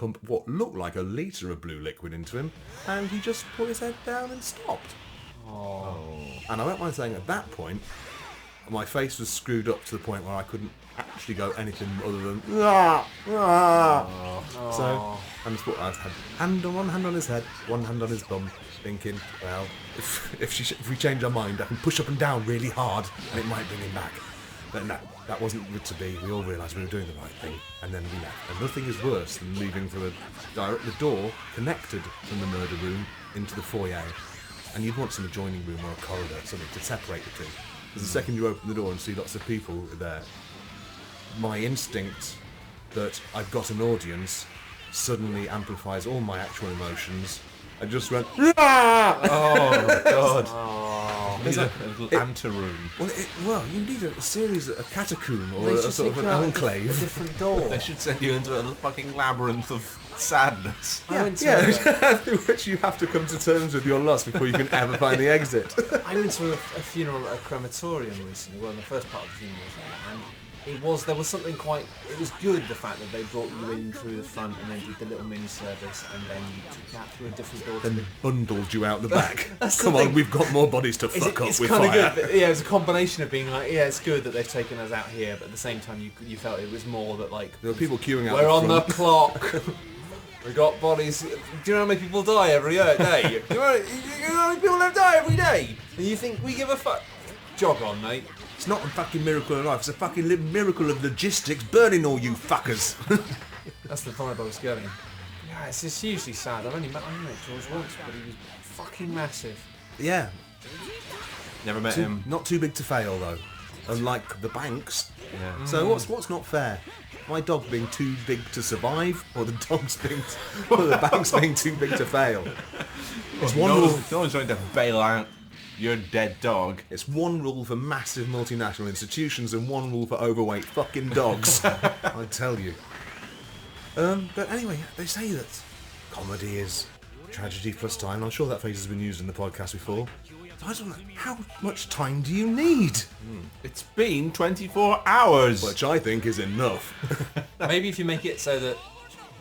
pump what looked like a litre of blue liquid into him, and he just put his head down and stopped. And I don't mind saying at that point, my face was screwed up to the point where I couldn't actually go anything other than So I had one hand on his head, one hand on his bum, thinking, well, if we change our mind, I can push up and down really hard and it might bring him back. But no, that wasn't good to be. We all realised we were doing the right thing, and then we left. And nothing is worse than leaving through the door connected from the murder room into the foyer. And you'd want some adjoining room or a corridor, something to separate the two. Because the second you open the door and see lots of people there, my instinct that I've got an audience suddenly amplifies all my actual emotions. I just went, ah! Oh, God. Oh. There's a little anteroom. Well, you need a series, a catacomb or a sort of an enclave. A different door. They should send you into a fucking labyrinth of sadness. Through which you have to come to terms with your loss before you can ever find the exit. I went to a funeral at a crematorium recently, well, in the first part of the funeral, and it was good, the fact that they brought you in through the front and then did the little mini service and then you took out through a different door. Then bundled you out the back. Come on, we've got more bodies to fuck up with fire. It's kind of good. It's a combination of being like, yeah, it's good that they've taken us out here, but at the same time you felt it was more that like... There were people queuing out we're on the clock. We got bodies. Do you know how many people die every day? Do you know how many people die every day? And you think we give a fuck? Jog on, mate. It's not a fucking miracle of life, it's a fucking miracle of logistics burning all you fuckers. That's the vibe I was getting. Yeah, it's just hugely sad. I only met George once, but he was fucking massive. Yeah. Never met him. Not too big to fail, though. Unlike the banks. Yeah. So what's not fair? My dog being too big to survive, or the banks being too big to fail? It's one rule. No one's trying to bail out your dead dog. It's one rule for massive multinational institutions and one rule for overweight fucking dogs. I tell you. But anyway, they say that comedy is tragedy plus time. I'm sure that phrase has been used in the podcast before. So I don't know, how much time do you need? It's been 24 hours. Which I think is enough. Maybe if you make it so that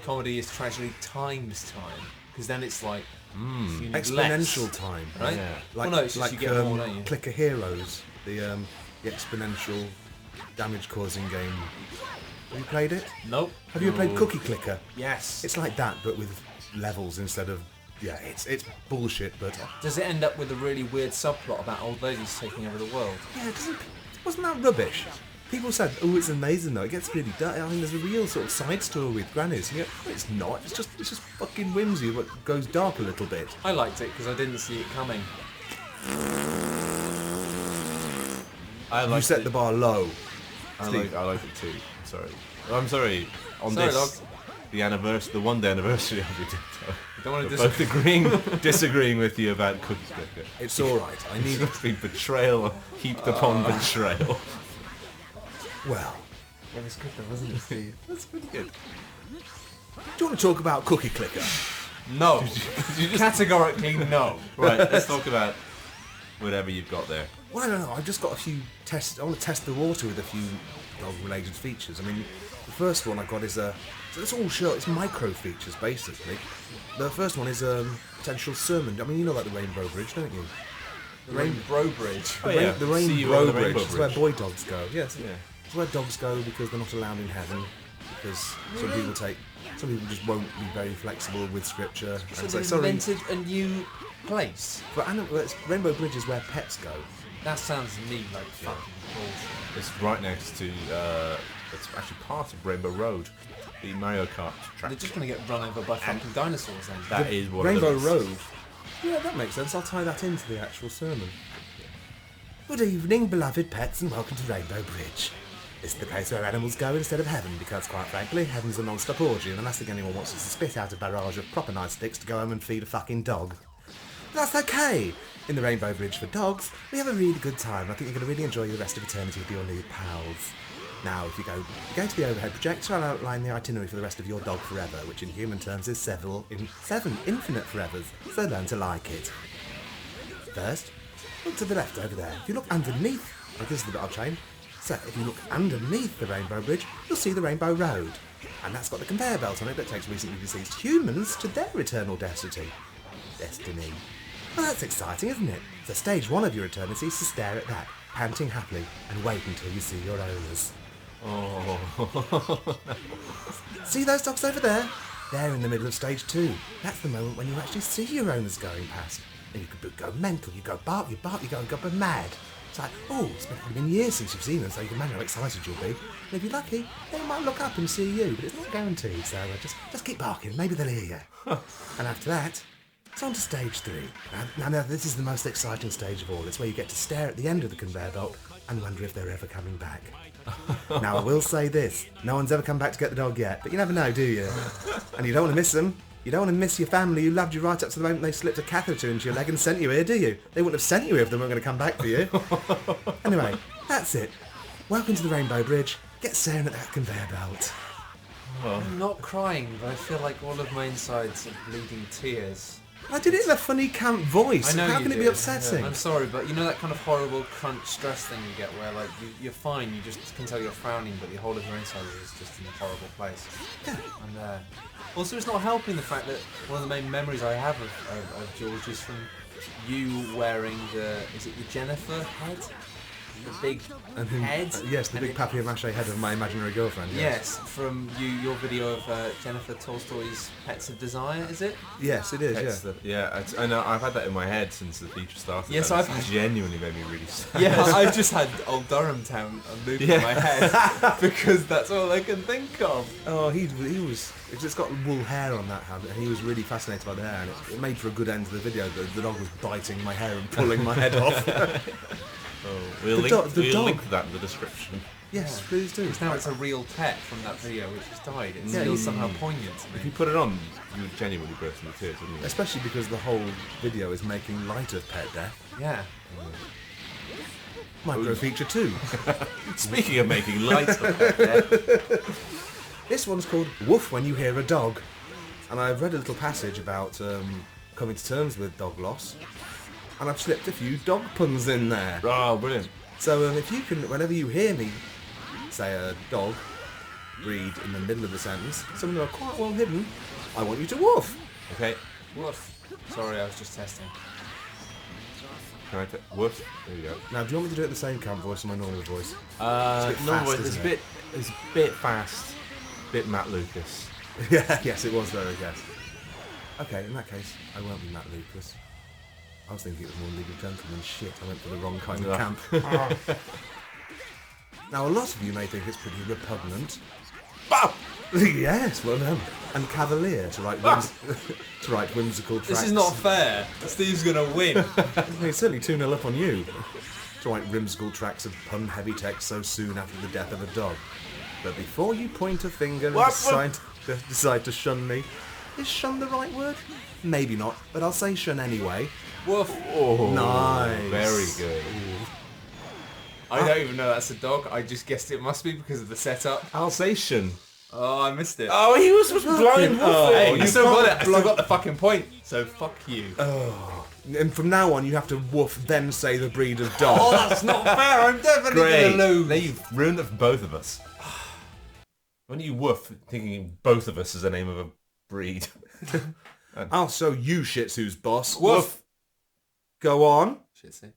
comedy is tragedy times time, because then it's like exponential less, time, right? Yeah. Like, well, no, it's just you get more, don't you? Clicker Heroes, the exponential damage-causing game. Have you played it? Nope. Have you played Cookie Clicker? Yes. It's like that, but with levels instead of... Yeah, it's bullshit, but... Does it end up with a really weird subplot about old ladies taking over the world? Yeah, wasn't that rubbish? People said, oh, it's amazing though, it gets really dark. I mean, there's a real sort of side story with grannies. And you go, oh, it's not, it's just fucking whimsy, but goes dark a little bit. I liked it because I didn't see it coming. You set the bar low. I like it too. I'm sorry. On Sorry, this, dog. the 1 day anniversary of Vegeta. I don't want to Both disagreeing with you about Cookie Clicker. It's alright, I need... It's been betrayal heaped upon betrayal. Well, It was good though, wasn't it, Steve? That's pretty good. do you want to talk about Cookie Clicker? No. Categorically no. Right, let's talk about whatever you've got there. Well, I don't know, I've just got a few tests. I want to test the water with a few dog-related features. I mean, the first one I got is so it's all short, it's micro features basically. The first one is potential sermon. I mean, you know about the Rainbow Bridge, don't you? The Rainbow Bridge. The Rainbow Bridge is where boy dogs go. Yes, Yeah. it's where dogs go because they're not allowed in heaven. Because some people just won't be very flexible with scripture So and they say sorry. invented a new place. But Rainbow Bridge is where pets go. That sounds to me like fucking bullshit. It's right next to, it's actually part of Rainbow Road, the Mario Kart track. They're just going to get run over by fucking dinosaurs then. That is what Rainbow it is. Road. Yeah, that makes sense. I'll tie that into the actual sermon. Good evening, beloved pets, and welcome to Rainbow Bridge. This is the place where animals go instead of heaven, because quite frankly, heaven's a non-stop orgy, and the last thing anyone wants is to spit out a barrage of proper nice sticks to go home and feed a fucking dog. But that's okay! In the Rainbow Bridge for dogs, we have a really good time. I think you're going to really enjoy the rest of eternity with your new pals. Now, if you go to the overhead projector, I'll outline the itinerary for the rest of your dog forever, which in human terms is 7 infinite forevers, so learn to like it. First, look to the left over there. If you look underneath, this is the bit I've changed, So if you look underneath the Rainbow Bridge, you'll see the Rainbow Road. And that's got the conveyor belt on it that takes recently deceased humans to their eternal destiny. Well, that's exciting, isn't it? So stage 1 of your eternity is to stare at that, panting happily, and wait until you see your owners. Oh. See those dogs over there? They're in the middle of stage 2. That's the moment when you actually see your owners going past. And you could go mental, you go bark, you go mad. It's like, oh, it's been years since you've seen them, so you can imagine how excited you'll be. And if you're lucky, they might look up and see you, but it's not guaranteed, so just keep barking, maybe they'll hear you. And after that, it's on to stage 3. Now, this is the most exciting stage of all. It's where you get to stare at the end of the conveyor belt and wonder if they're ever coming back. Now, I will say this. No one's ever come back to get the dog yet, but you never know, do you? And you don't want to miss them. You don't want to miss your family who loved you right up to the moment they slipped a catheter into your leg and sent you here, do you? They wouldn't have sent you here if they weren't going to come back for you. Anyway, that's it. Welcome to the Rainbow Bridge. Get staring at that conveyor belt. I'm not crying, but I feel like all of my insides are bleeding tears. I did it in a funny camp voice. I know How you can it be did. upsetting? Yeah. I'm sorry, but you know that kind of horrible crunch stress thing you get where like you're fine, you just can tell you're frowning, but the whole of your inside is just in a horrible place. Yeah. I'm there. Also, it's not helping the fact that one of the main memories I have of George is from you wearing is it the Jennifer head? The big head? Yes, the big papier-mâché head of my imaginary girlfriend. Yes, from your video of Jennifer Tolstoy's Pets of Desire, is it? Yes, it is, I know. I've had that in my head since the feature started. Yes, and I've it's genuinely made me really sad. Yeah, I've just had Old Durham Town on loop in my head because that's all I can think of. Oh, he was. It's got wool hair on that hand, and he was really fascinated by the hair, and it made for a good end to the video. The dog was biting my hair and pulling my head off. We'll The link dog. that in the description. Yes, please do. Now it's a real pet from that video which has died. It's Yeah, still you- somehow poignant to If you me. put it on, you would genuinely burst into tears, wouldn't you? Especially because the whole video is making light of pet death. Yeah. Micro feature 2. Speaking of making light of that, This one's called Woof When You Hear a Dog. And I've read a little passage about coming to terms with dog loss. And I've slipped a few dog puns in there. oh, brilliant. So if you can, whenever you hear me say a dog breed in the middle of the sentence, some of them are quite well hidden, I want you to woof. Okay, Woof. Sorry, I was just testing. can I woof? There you go. Now, do you want me to do it in the same camp voice or my normal voice? No, fast, it's isn't a bit fast, bit Matt Lucas. Yeah, yes, it was very, yes. Okay, in that case, I won't be Matt Lucas. I was thinking it was more League of Gentlemen. Shit, I went for the wrong kind of camp. Now, a lot of you may think it's pretty repugnant. Yes, well done. And cavalier to write whimsical tracks. This is not fair. Steve's gonna win. It's certainly 2-0 up on you. To write whimsical tracks of pun-heavy text so soon after the death of a dog. But before you point a finger and decide to shun me, is shun the right word? Maybe not, but I'll say shun anyway. Woof. Oh, Nice. Very good. I don't even know that's a dog. I just guessed it must be because of the setup. Alsatian. Oh, I missed it. Oh, he was blind woofing. Hey, you I still got can't it. I still got the fucking point. So fuck you. And from now on, you have to woof, then say the breed of dog. Oh, that's not fair. I'm definitely Great. gonna lose. Now you've ruined it for both of us. When you woof, thinking both of us is the name of a breed. I'll show you Shih Tzu's boss. Woof. Go on. Shit, see.